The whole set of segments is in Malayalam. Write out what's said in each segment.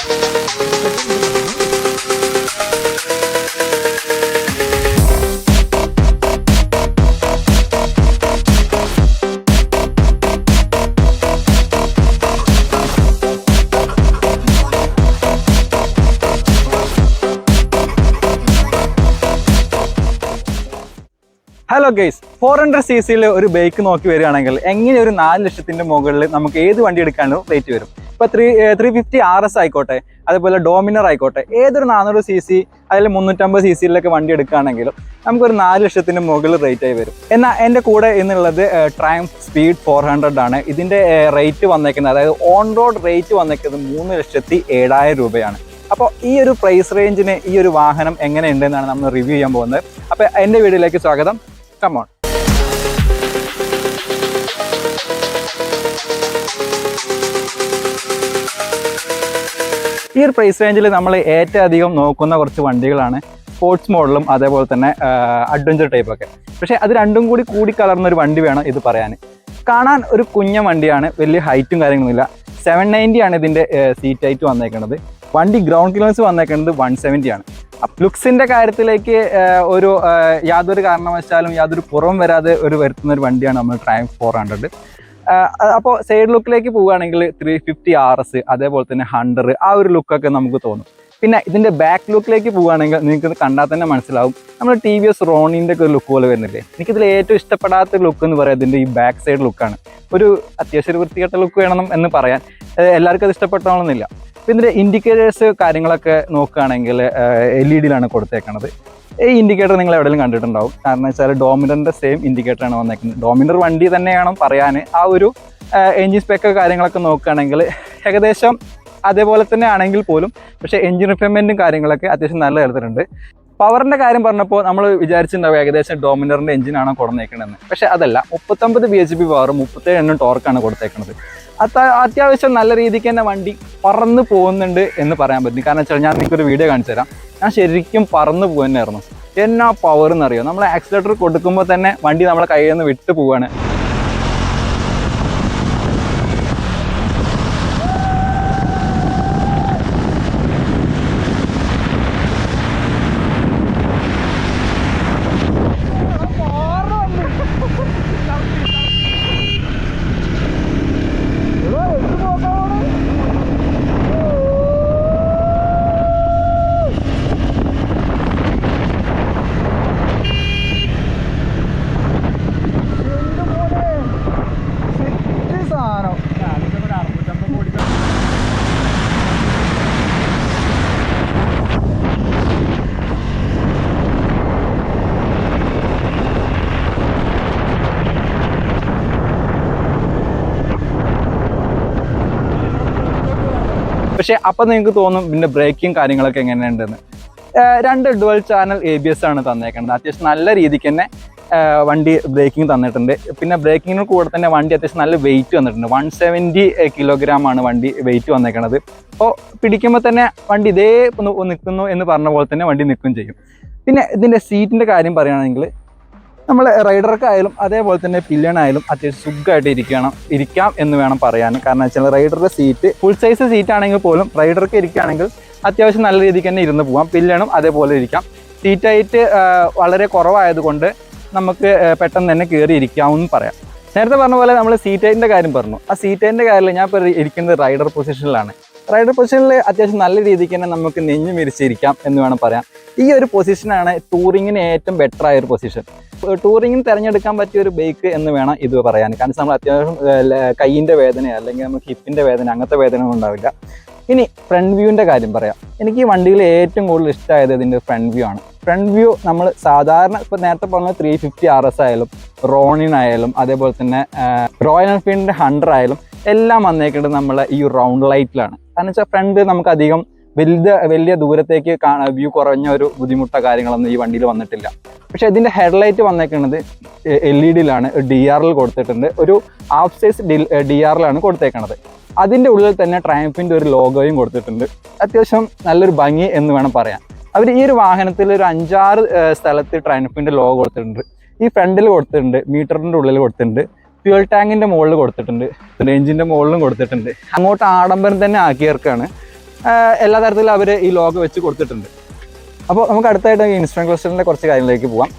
ഹലോ ഗൈസ്, 400cc ഒരു ബൈക്ക് നോക്കി വരികയാണെങ്കിൽ എങ്ങനെ ഒരു 4 ലക്ഷത്തിന്റെ മുകളിൽ നമുക്ക് ഏത് വണ്ടി എടുക്കാനും റേറ്റ് വരും. ഇപ്പോൾ 350 RS ആയിക്കോട്ടെ, അതുപോലെ ഡോമിനർ ആയിക്കോട്ടെ, ഏതൊരു 400cc അതിൽ 350cc വണ്ടി എടുക്കുകയാണെങ്കിലും നമുക്കൊരു 4 ലക്ഷത്തിന് മുകളിൽ റേറ്റ് ആയി വരും. എന്നാൽ എൻ്റെ കൂടെ എന്നുള്ളത് ട്രയംഫ് സ്പീഡ് 400 ആണ്. ഇതിൻ്റെ റേറ്റ് വന്നേക്കുന്നത്, അതായത് ഓൺ റോഡ് റേറ്റ് വന്നേക്കുന്നത് 3,07,000 രൂപയാണ്. അപ്പോൾ ഈ ഒരു പ്രൈസ് റേഞ്ചിന് ഈ ഒരു വാഹനം എങ്ങനെയുണ്ടെന്നാണ് നമ്മൾ റിവ്യൂ ചെയ്യാൻ പോകുന്നത്. അപ്പോൾ എൻ്റെ വീഡിയോയിലേക്ക് സ്വാഗതം. Come on. ഈ ഒരു പ്രൈസ് റേഞ്ചിൽ നമ്മൾ ഏറ്റവും അധികം നോക്കുന്ന കുറച്ച് വണ്ടികളാണ് സ്പോർട്സ് മോഡലും അതേപോലെ തന്നെ അഡ്വഞ്ചർ ടൈപ്പൊക്കെ. പക്ഷേ അത് രണ്ടും കൂടി കലർന്നൊരു വണ്ടി വേണം ഇത് പറയാൻ. കാണാൻ ഒരു കുഞ്ഞ വണ്ടിയാണ്, വലിയ ഹൈറ്റും കാര്യങ്ങളൊന്നുമില്ല. 790 ആണ് ഇതിൻ്റെ സീറ്റ് ഹൈറ്റ് വന്നേക്കുന്നത്. വണ്ടി ഗ്രൗണ്ട് ക്ലിയറൻസ് വന്നേക്കുന്നത് 170 ആണ്. ലുക്സിൻ്റെ കാര്യത്തിലേക്ക് യാതൊരു കാരണവശാലും യാതൊരു കുറവും വരാതെ വരുത്തുന്ന ഒരു വണ്ടിയാണ് നമ്മൾ ട്രയംഫ് 400. അപ്പോൾ സൈഡ് ലുക്കിലേക്ക് പോവുകയാണെങ്കിൽ 350 RS അതേപോലെ തന്നെ 100 ആ ഒരു ലുക്കൊക്കെ നമുക്ക് തോന്നും. പിന്നെ ഇതിൻ്റെ ബാക്ക് ലുക്കിലേക്ക് പോവുകയാണെങ്കിൽ നിങ്ങൾക്ക് കണ്ടാൽ തന്നെ മനസ്സിലാവും, നമ്മൾ TVS റോണിൻ്റെ ഒക്കെ ഒരു ലുക്ക് പോലെ വരുന്നില്ലേ. എനിക്കിതിൽ ഏറ്റവും ഇഷ്ടപ്പെടാത്ത ലുക്ക് എന്ന് പറയുന്നത് ഇതിൻ്റെ ഈ ബാക്ക് സൈഡ് ലുക്കാണ്. ഒരു അത്യാവശ്യം ഒരു വൃത്തികെട്ട ലുക്ക് വേണം എന്ന് പറയാൻ, എല്ലാവർക്കും അത് ഇഷ്ടപ്പെട്ടോണമെന്നില്ല. അപ്പോൾ ഇതിൻ്റെ ഇൻഡിക്കേറ്റേഴ്സ് കാര്യങ്ങളൊക്കെ നോക്കുകയാണെങ്കിൽ LED കൊടുത്തേക്കണത്. ഈ ഇൻഡിക്കേറ്റർ നിങ്ങൾ എവിടെയെങ്കിലും കണ്ടിട്ടുണ്ടാവും. കാരണം വെച്ചാൽ ഡോമിനറിൻ്റെ സെയിം ഇൻഡിക്കേറ്ററാണ് വന്നേക്കുന്നത്. ഡോമിനർ വണ്ടി തന്നെയാണ് പറയാൻ. ആ ഒരു എൻജിൻ സ്പെക്ക് കാര്യങ്ങളൊക്കെ നോക്കുകയാണെങ്കിൽ ഏകദേശം അതേപോലെ തന്നെ ആണെങ്കിൽ പോലും, പക്ഷേ എൻജിൻ റിഫൈൻമെൻറ്റും കാര്യങ്ങളൊക്കെ അത്യാവശ്യം നല്ല തരത്തിലുണ്ട്. പവറിൻ്റെ കാര്യം പറഞ്ഞപ്പോൾ നമ്മൾ വിചാരിച്ചിട്ടുണ്ടാവും ഏകദേശം ഡോമിനറിൻ്റെ എഞ്ചിനാണോ കൊടുത്തേക്കണമെന്ന്. പക്ഷേ അതല്ല, 39 bhp പവറും 37 ടോർക്കാണ് കൊടുത്തേക്കുന്നത്. അത്യാവശ്യം നല്ല രീതിക്ക് തന്നെ വണ്ടി പറന്ന് പോകുന്നുണ്ട് എന്ന് പറയാൻ പറ്റും. കാരണം വെച്ചാൽ ഞാൻ നിങ്ങൾക്കൊരു വീഡിയോ കാണിച്ചു തരാം. ഞാൻ ശരിക്കും പറന്ന് പോകുന്നതായിരുന്നു. എന്നാ പവർ എന്നറിയോ, നമ്മൾ ആക്സിലേറ്റർ കൊടുക്കുമ്പോൾ തന്നെ വണ്ടി നമ്മളെ കയ്യിൽ നിന്ന് വിട്ടു പോവുകയാണ്. പക്ഷേ അപ്പം നിങ്ങൾക്ക് തോന്നും ഇതിൻ്റെ ബ്രേക്കിങ് കാര്യങ്ങളൊക്കെ എങ്ങനെയുണ്ടെന്ന്. 2 ഡുവൽ ചാനൽ ABS ആണ് തന്നേക്കുന്നത്. അത്യാവശ്യം നല്ല രീതിക്ക് തന്നെ വണ്ടി ബ്രേക്കിംഗ് തന്നിട്ടുണ്ട്. പിന്നെ ബ്രേക്കിങ്ങിന് കൂടെ തന്നെ വണ്ടി അത്യാവശ്യം നല്ല വെയിറ്റ് വന്നിട്ടുണ്ട്. 170 കിലോഗ്രാം ആണ് വണ്ടി വെയിറ്റ് വന്നേക്കണത്. അപ്പോൾ പിടിക്കുമ്പോൾ തന്നെ വണ്ടി ഇതേ നിൽക്കുന്നു എന്ന് പറഞ്ഞ പോലെ തന്നെ വണ്ടി നിൽക്കുകയും ചെയ്യും. പിന്നെ ഇതിൻ്റെ സീറ്റിൻ്റെ കാര്യം പറയുകയാണെങ്കിൽ നമ്മൾ റൈഡർക്കായാലും അതേപോലെ തന്നെ പില്ലനായാലും അത്യാവശ്യം സുഖമായിട്ട് ഇരിക്കാം എന്ന് വേണം പറയാൻ. കാരണം വെച്ചാൽ റൈഡറുടെ സീറ്റ് ഫുൾ സൈസ് സീറ്റ് ആണെങ്കിൽ പോലും റൈഡർക്ക് ഇരിക്കുകയാണെങ്കിൽ അത്യാവശ്യം നല്ല രീതിക്ക് തന്നെ ഇരുന്ന് പോകാം. പില്ലനും അതേപോലെ ഇരിക്കാം. സീറ്റ് ഹൈറ്റ് വളരെ കുറവായതുകൊണ്ട് നമുക്ക് പെട്ടെന്ന് തന്നെ കയറി ഇരിക്കാമെന്ന് പറയാം. നേരത്തെ പറഞ്ഞ പോലെ നമ്മൾ സീറ്റ് ഹൈറ്റിൻ്റെ കാര്യം പറഞ്ഞു. ആ സീറ്റ് ഹൈറ്റിൻ്റെ കാര്യത്തിൽ ഞാൻ ഇപ്പോൾ ഇരിക്കുന്നത് റൈഡർ പൊസിഷനിലാണ്. റൈഡർ പൊസിഷനിൽ അത്യാവശ്യം നല്ല രീതിക്ക് തന്നെ നമുക്ക് നെഞ്ഞു മിരിച്ചിരിക്കാം എന്ന് വേണം പറയാം. ഈ ഒരു പൊസിഷനാണ് ടൂറിങ്ങിന് ഏറ്റവും ബെറ്റർ ആയൊരു പൊസിഷൻ. ടൂറിങ്ങിന് തിരഞ്ഞെടുക്കാൻ പറ്റിയ ഒരു ബൈക്ക് എന്ന് വേണം ഇത് പറയാൻ. കാരണം നമ്മൾ അത്യാവശ്യം കൈയിൻ്റെ വേദന അല്ലെങ്കിൽ നമുക്ക് ഹിപ്പിൻ്റെ വേദന അങ്ങനത്തെ വേദനയൊന്നും ഉണ്ടാവില്ല. ഇനി ഫ്രണ്ട് വ്യൂവിൻ്റെ കാര്യം പറയാം. എനിക്ക് ഈ വണ്ടിയിൽ ഏറ്റവും കൂടുതൽ ഇഷ്ടമായത് ഇതിൻ്റെ ഫ്രണ്ട് വ്യൂ ആണ്. ഫ്രണ്ട് വ്യൂ നമ്മൾ സാധാരണ ഇപ്പോൾ നേരത്തെ പറഞ്ഞ 350 RS ആയാലും റോണിനായാലും അതേപോലെ തന്നെ റോയൽ എൻഫീൽഡിൻ്റെ 100 ആയാലും എല്ലാം വന്നേക്കുന്നത് നമ്മൾ ഈ റൗണ്ട് ലൈറ്റിലാണ്. കാരണം വെച്ചാൽ ഫ്രണ്ട് നമുക്ക് അധികം വലിയ ദൂരത്തേക്ക് വ്യൂ കുറഞ്ഞ ഒരു ബുദ്ധിമുട്ടോ കാര്യങ്ങളൊന്നും ഈ വണ്ടിയിൽ വന്നിട്ടില്ല. പക്ഷേ ഇതിൻ്റെ ഹെഡ്ലൈറ്റ് വന്നേക്കുന്നത് LED-ലാണ്, DRL കൊടുത്തിട്ടുണ്ട്. ഒരു ഹാഫ് സൈസ് DRL-ആണ് കൊടുത്തേക്കണത്. അതിൻ്റെ ഉള്ളിൽ തന്നെ ട്രയംഫിൻ്റെ ഒരു ലോഗോയും കൊടുത്തിട്ടുണ്ട്. അത്യാവശ്യം നല്ലൊരു ഭംഗി എന്ന് വേണം പറയാൻ. അവർ ഈ ഒരു വാഹനത്തിൽ ഒരു 5-6 സ്ഥലത്ത് ട്രയംഫിൻ്റെ ലോഗോ കൊടുത്തിട്ടുണ്ട്. ഈ ഫ്രണ്ടിൽ കൊടുത്തിട്ടുണ്ട്, മീറ്ററിൻ്റെ ഉള്ളിൽ കൊടുത്തിട്ടുണ്ട്, ഫ്യൂൽ ടാങ്കിൻ്റെ മുകളിൽ കൊടുത്തിട്ടുണ്ട്, റേഞ്ചിൻ്റെ മുകളിലും കൊടുത്തിട്ടുണ്ട്. അങ്ങോട്ട് ആഡംബരം തന്നെ ആക്കിയവർക്കാണ്. എല്ലാ തരത്തിലും അവർ ഈ ലോഗോ വെച്ച് കൊടുത്തിട്ടുണ്ട്. അപ്പോൾ നമുക്ക് അടുത്തായിട്ട് ഇൻസ്ട്രുമെന്റ് ക്ലസ്റ്ററിൻ്റെ കുറച്ച് കാര്യങ്ങളിലേക്ക് പോകാം.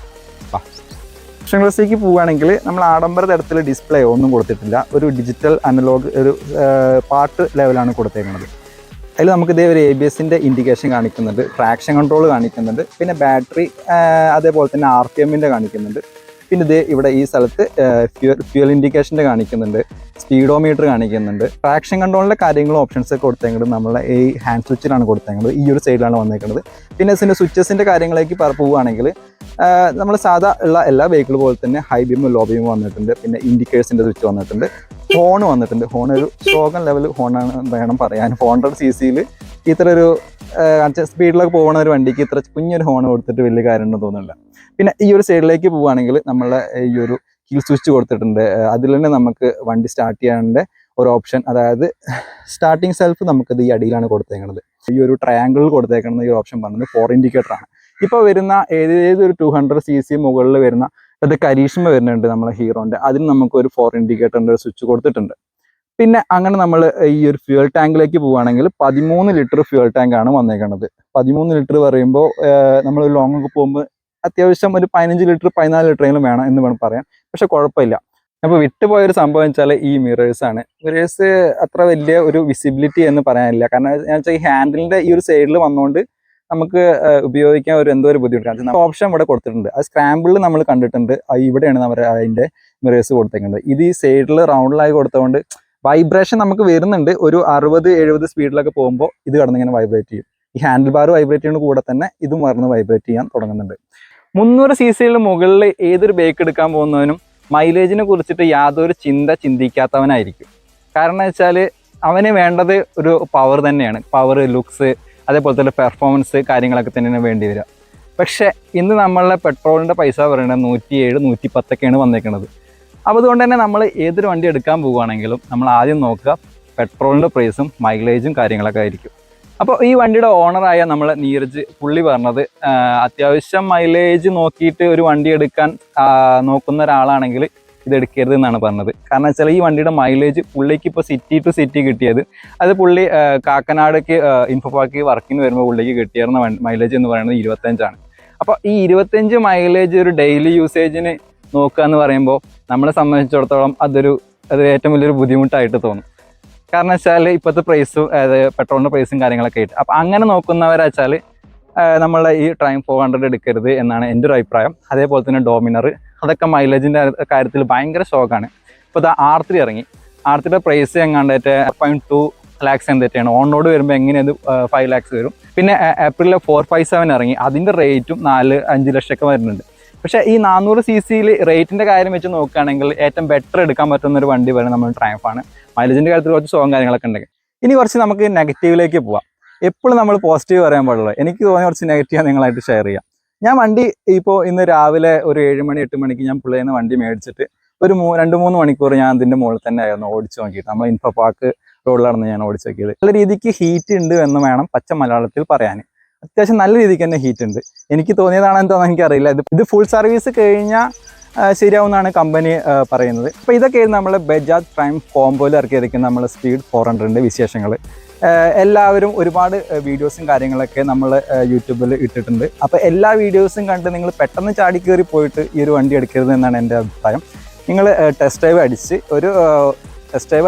ഇൻസ്ട്രുമെന്റ് ക്ലസ്റ്ററിലേക്ക് പോവുകയാണെങ്കിൽ നമ്മൾ ആഡംബര തരത്തിൽ ഡിസ്പ്ലേ ഒന്നും കൊടുത്തിട്ടില്ല. ഒരു ഡിജിറ്റൽ അനലോഗ് ഒരു പാർട്ട് ലെവലാണ് കൊടുത്തേക്കുന്നത്. അതിൽ നമുക്ക് ഇതേ ഒരു ABSൻ്റെ ഇൻഡിക്കേഷൻ കാണിക്കുന്നുണ്ട്, ട്രാക്ഷൻ കൺട്രോൾ കാണിക്കുന്നുണ്ട്, പിന്നെ ബാറ്ററി അതേപോലെ തന്നെ RPMൻ്റെ കാണിക്കുന്നുണ്ട്. പിന്നെ ഇത് ഇവിടെ ഈ സ്ഥലത്ത് ഫ്യൂൽ ഇൻഡിക്കേഷൻ്റെ കാണിക്കുന്നുണ്ട്, സ്പീഡോമീറ്റർ കാണിക്കുന്നുണ്ട്. ട്രാക്ഷൻ കൺട്രോളിൻ്റെ കാര്യങ്ങളും ഓപ്ഷൻസ് ഒക്കെ കൊടുത്തേക്കുന്നത് നമ്മളെ ഈ ഹാൻഡ് സ്വിച്ചിലാണ് കൊടുത്തേക്കുന്നത്, ഈ ഒരു സൈഡിലാണ് വന്നേക്കുന്നത്. പിന്നെ ഇതിൻ്റെ സ്വിച്ചസിൻ്റെ കാര്യങ്ങളിലേക്ക് പോവുകയാണെങ്കിൽ നമ്മൾ സാധാ ഉള്ള എല്ലാ വെഹിക്കിൾ പോലെ തന്നെ ഹൈ ബീമും ലോ ബീമും വന്നിട്ടുണ്ട്. പിന്നെ ഇൻഡിക്കേറ്റേഴ്സിൻ്റെ സ്വിച്ച് വന്നിട്ടുണ്ട്, ഹോൺ വന്നിട്ടുണ്ട്. ഹോൺ ഒരു സ്ലോഗൻ ലെവൽ ഹോണാണ് വേണം പറയാൻ. 400 cc ഇത്ര ഒരു സ്പീഡിലൊക്കെ പോകുന്ന ഒരു വണ്ടിക്ക് ഇത്ര കുഞ്ഞൊരു ഹോൺ കൊടുത്തിട്ട് വലിയ കാര്യമുണ്ടെന്ന് തോന്നുന്നില്ല. പിന്നെ ഈ ഒരു സൈഡിലേക്ക് പോവുകയാണെങ്കിൽ നമ്മളെ ഈ ഒരു കീ സ്വിച്ച് കൊടുത്തിട്ടുണ്ട്. അതിൽ തന്നെ നമുക്ക് വണ്ടി സ്റ്റാർട്ട് ചെയ്യാനുള്ള ഒരു ഓപ്ഷൻ, അതായത് സ്റ്റാർട്ടിങ് സെൽഫ് നമുക്കിത് ഈ അടിയിലാണ് കൊടുത്തേക്കുന്നത്. ഈ ഒരു ട്രയാങ്കിളിൽ കൊടുത്തേക്കുന്നത് ഈ ഓപ്ഷൻ പറഞ്ഞത് 4 ഇൻഡിക്കേറ്ററാണ്. ഇപ്പോൾ വരുന്ന ഏതൊരു 200 cc മുകളിൽ വരുന്ന അത് കരീഷ്മ വരുന്നുണ്ട് നമ്മളെ ഹീറോൻ്റെ, അതിന് നമുക്ക് ഒരു 4 ഇൻഡിക്കേറ്ററിൻ്റെ സ്വിച്ച് കൊടുത്തിട്ടുണ്ട്. പിന്നെ അങ്ങനെ നമ്മൾ ഈ ഒരു ഫ്യൂൽ ടാങ്കിലേക്ക് പോവുകയാണെങ്കിൽ 13 ലിറ്റർ ഫ്യൂൽ ടാങ്കാണ് വന്നേക്കുന്നത്. 13 ലിറ്റർ പറയുമ്പോൾ നമ്മൾ ലോങ് ഒക്കെ പോകുമ്പോൾ അത്യാവശ്യം ഒരു 15 ലിറ്റർ 14 ലിറ്ററെങ്കിലും വേണം എന്ന് വേണം പറയാം. പക്ഷെ കുഴപ്പമില്ല. അപ്പോൾ വിട്ടുപോയൊരു സംഭവം വെച്ചാൽ ഈ മിറേഴ്സാണ്. മിറേഴ്സ് അത്ര വലിയ ഒരു വിസിബിലിറ്റി എന്ന് പറയാനില്ല. കാരണം ഞാൻ വെച്ചാൽ ഈ ഹാൻഡിലിൻ്റെ ഈ ഒരു സൈഡിൽ വന്നുകൊണ്ട് നമുക്ക് ഉപയോഗിക്കാൻ എന്തോ ഒരു ബുദ്ധിമുട്ടാണ്. ഓപ്ഷൻ ഇവിടെ കൊടുത്തിട്ടുണ്ട്. അത് സ്ക്രാമ്പിളിൽ നമ്മൾ കണ്ടിട്ടുണ്ട്. ഇവിടെയാണ് നമ്മൾ അതിൻ്റെ മിറേഴ്സ് കൊടുത്തേക്കുന്നത്. ഇത് ഈ സൈഡിൽ റൗണ്ടിലായി കൊടുത്തതുകൊണ്ട് വൈബ്രേഷൻ നമുക്ക് വരുന്നുണ്ട്. ഒരു 60-70 സ്പീഡിലൊക്കെ പോകുമ്പോൾ ഇത് കിടന്നിങ്ങനെ വൈബ്രേറ്റ് ചെയ്യും. ഈ ഹാൻഡിൽ ബാർ വൈബ്രേറ്റ് ചെയ്യുന്ന കൂടെ തന്നെ ഇതും മറന്ന് വൈബ്രേറ്റ് ചെയ്യാൻ തുടങ്ങുന്നുണ്ട്. 300 cc മുകളിൽ ഏതൊരു ബൈക്ക് എടുക്കാൻ പോകുന്നവനും മൈലേജിനെ കുറിച്ചിട്ട് യാതൊരു ചിന്തിക്കാത്തവനായിരിക്കും. കാരണം വെച്ചാൽ അവന് വേണ്ടത് ഒരു പവർ തന്നെയാണ്. പവർ, ലുക്സ്, അതേപോലെ തന്നെ പെർഫോമൻസ് കാര്യങ്ങളൊക്കെ തന്നെയാണ് വേണ്ടി വരിക. പക്ഷേ ഇന്ന് നമ്മളുടെ പെട്രോളിൻ്റെ പൈസ പറയുന്നത് 107, 110 വന്നേക്കുന്നത്. അപ്പോൾ അതുകൊണ്ട് തന്നെ നമ്മൾ ഏതൊരു വണ്ടി എടുക്കാൻ പോവുകയാണെങ്കിലും നമ്മൾ ആദ്യം നോക്കുക പെട്രോളിൻ്റെ പ്രൈസും മൈലേജും കാര്യങ്ങളൊക്കെ ആയിരിക്കും. അപ്പോൾ ഈ വണ്ടിയുടെ ഓണറായ നമ്മളെ നീരജ് പുള്ളി പറഞ്ഞത് അത്യാവശ്യം മൈലേജ് നോക്കിയിട്ട് ഒരു വണ്ടി എടുക്കാൻ നോക്കുന്ന ഒരാളാണെങ്കിൽ ഇത് എടുക്കരുത് എന്നാണ് പറഞ്ഞത്. കാരണം വെച്ചാൽ ഈ വണ്ടിയുടെ മൈലേജ് പുള്ളിക്ക് ഇപ്പോൾ സിറ്റി ടു സിറ്റി കിട്ടിയത്, അത് പുള്ളി കാക്കനാടേക്ക് ഇൻഫോപാർക്ക് വർക്കിന് വരുമ്പോൾ പുള്ളിക്ക് കിട്ടിയിരുന്ന മൈലേജ് എന്ന് പറയുന്നത് 25ആണ്. അപ്പോൾ ഈ 25 മൈലേജ് ഒരു ഡെയിലി യൂസേജിന് നോക്കുക എന്ന് പറയുമ്പോൾ നമ്മളെ സംബന്ധിച്ചിടത്തോളം അത് ഏറ്റവും വലിയൊരു ബുദ്ധിമുട്ടായിട്ട് തോന്നും. കാരണം വെച്ചാൽ ഇപ്പോഴത്തെ പ്രൈസും പെട്രോളിൻ്റെ പ്രൈസും കാര്യങ്ങളൊക്കെ ആയിട്ട്. അപ്പോൾ അങ്ങനെ നോക്കുന്നവരാച്ചാൽ നമ്മളെ ഈ Triumph 400 എടുക്കരുത് എന്നാണ് എൻ്റെ ഒരു അഭിപ്രായം. അതേപോലെ തന്നെ ഡോമിനർ, അതൊക്കെ മൈലേജിൻ്റെ കാര്യത്തിൽ ഭയങ്കര ഷോക്കാണ്. ഇപ്പോൾ R3 ഇറങ്ങി. R3യുടെ പ്രൈസ് എങ്ങാണ്ട് 2 lakhs എന്തൊക്കെയാണ്. ഓൺ റോഡ് വരുമ്പോൾ എങ്ങനെയത് 5 lakhs വരും. പിന്നെ ഏപ്രിലിൽ 457 ഇറങ്ങി. അതിൻ്റെ റേറ്റും 4-5 ലക്ഷമൊക്കെ വരുന്നുണ്ട്. പക്ഷേ ഈ 400 cc റേറ്റിൻ്റെ കാര്യം വെച്ച് നോക്കുകയാണെങ്കിൽ ഏറ്റവും ബെറ്റർ എടുക്കാൻ പറ്റുന്ന ഒരു വണ്ടി പറയുന്നത് നമ്മൾ Triumph ആണ്. മൈലേജിൻ്റെ കാര്യത്തിൽ കുറച്ച് ഷോയും കാര്യങ്ങളൊക്കെ ഉണ്ടെങ്കിൽ. ഇനി കുറച്ച് നമുക്ക് നെഗറ്റീവിലേക്ക് പോവാം. എപ്പോഴും നമ്മൾ പോസിറ്റീവ് പറയാൻ പാടുള്ളൂ. എനിക്ക് തോന്നിയ കുറച്ച് നെഗറ്റീവ് നിങ്ങളായിട്ട് ഷെയർ ചെയ്യാം. ഞാൻ വണ്ടി ഇപ്പോൾ ഇന്ന് രാവിലെ ഒരു 7 മണി 8 മണിക്ക് ഞാൻ പുള്ളിയിൽ നിന്ന് വണ്ടി മേടിച്ചിട്ട് ഒരു 2-3 മണിക്കൂർ ഞാൻ അതിൻ്റെ മുകളിൽ തന്നെ ആയിരുന്നു ഓടിച്ച് നോക്കിയിട്ട്. നമ്മൾ ഇൻഫോ പാർക്ക് റോഡിലാണ് ഞാൻ ഓടിച്ച് നോക്കിയത്. നല്ല രീതിക്ക് ഹീറ്റ് ഉണ്ട് എന്ന് വേണം പച്ച മലയാളത്തിൽ പറയാൻ. അത്യാവശ്യം നല്ല രീതിക്ക് തന്നെ ഹീറ്റ് ഉണ്ട്. എനിക്ക് തോന്നിയതാണെന്ന് തോന്നുന്നത് എനിക്കറിയില്ല. ഇത് ഫുൾ സർവീസ് കഴിഞ്ഞാൽ ശരിയാവുമെന്നാണ് കമ്പനി പറയുന്നത്. അപ്പോൾ ഇതൊക്കെയായിരുന്നു നമ്മൾ ബജാജ് Triumph കോംബോയിൽ ഇറക്കിയിരിക്കുന്ന നമ്മൾ സ്പീഡ് 400ൻ്റെ വിശേഷങ്ങൾ. എല്ലാവരും ഒരുപാട് വീഡിയോസും കാര്യങ്ങളൊക്കെ നമ്മൾ യൂട്യൂബിൽ ഇട്ടിട്ടുണ്ട്. അപ്പോൾ എല്ലാ വീഡിയോസും കണ്ട് നിങ്ങൾ പെട്ടെന്ന് ചാടി കയറി പോയിട്ട് ഈ ഒരു വണ്ടി എടുക്കരുത് എന്നാണ് എൻ്റെ അഭിപ്രായം. നിങ്ങൾ ടെസ്റ്റ് ഡ്രൈവ്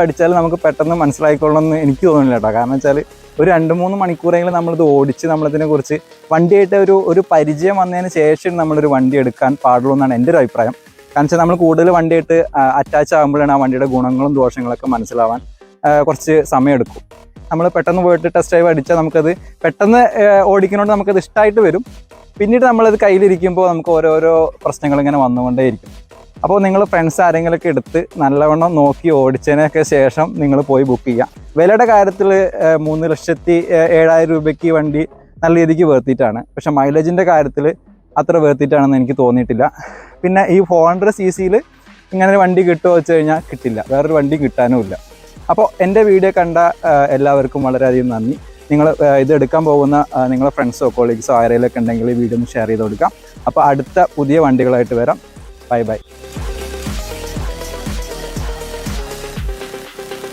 അടിച്ചാൽ നമുക്ക് പെട്ടെന്ന് മനസ്സിലായിക്കൊള്ളണമെന്ന് എനിക്ക് തോന്നുന്നില്ല കേട്ടോ. കാരണം വെച്ചാൽ ഒരു 2-3 മണിക്കൂറെങ്കിലും നമ്മളിത് ഓടിച്ച് നമ്മളതിനെക്കുറിച്ച് വണ്ടിയായിട്ട് ഒരു പരിചയം വന്നതിന് ശേഷം നമ്മളൊരു വണ്ടി എടുക്കാൻ പാടുള്ളൂ എന്നാണ് എൻ്റെ ഒരു അഭിപ്രായം. കാരണം വെച്ചാൽ നമ്മൾ കൂടുതൽ വണ്ടിയായിട്ട് അറ്റാച്ച് ആകുമ്പോഴാണ് ആ വണ്ടിയുടെ ഗുണങ്ങളും ദോഷങ്ങളൊക്കെ മനസ്സിലാവാൻ കുറച്ച് സമയമെടുക്കും. നമ്മൾ പെട്ടെന്ന് പോയിട്ട് ടെസ്റ്റ് ഡ്രൈവ് അടിച്ചാൽ നമുക്കത് പെട്ടെന്ന് ഓടിക്കുന്നതുകൊണ്ട് നമുക്കത് ഇഷ്ടമായിട്ട് വരും. പിന്നീട് നമ്മളത് കയ്യിലിരിക്കുമ്പോൾ നമുക്ക് ഓരോരോ പ്രശ്നങ്ങൾ ഇങ്ങനെ വന്നുകൊണ്ടേയിരിക്കും. അപ്പോൾ നിങ്ങൾ ഫ്രണ്ട്സ് ആരെങ്കിലുമൊക്കെ എടുത്ത് നല്ലവണ്ണം നോക്കി ഓടിച്ചതിനൊക്കെ ശേഷം നിങ്ങൾ പോയി ബുക്ക് ചെയ്യുക. വിലയുടെ കാര്യത്തിൽ 3,07,000 രൂപയ്ക്ക് വണ്ടി നല്ല രീതിക്ക് വേർത്തിയിട്ടാണ്. പക്ഷെ മൈലേജിൻ്റെ കാര്യത്തിൽ അത്ര വേർത്തിയിട്ടാണെന്ന് എനിക്ക് തോന്നിയിട്ടില്ല. പിന്നെ ഈ 400 cc ഇങ്ങനെ ഒരു വണ്ടി കിട്ടുമോ വെച്ച് കഴിഞ്ഞാൽ കിട്ടില്ല, വേറൊരു വണ്ടി കിട്ടാനുമില്ല. അപ്പോൾ എൻ്റെ വീഡിയോ കണ്ട എല്ലാവർക്കും വളരെയധികം നന്ദി. നിങ്ങൾ ഇത് എടുക്കാൻ പോകുന്ന നിങ്ങളുടെ ഫ്രണ്ട്സോ കൊളീഗ്സോ ആരെങ്കിലുമൊക്കെ ഉണ്ടെങ്കിൽ ഈ വീഡിയോ ഒന്ന് ഷെയർ ചെയ്ത് കൊടുക്കാം. അപ്പോൾ അടുത്ത പുതിയ വണ്ടികളായിട്ട് വരാം. Bye bye.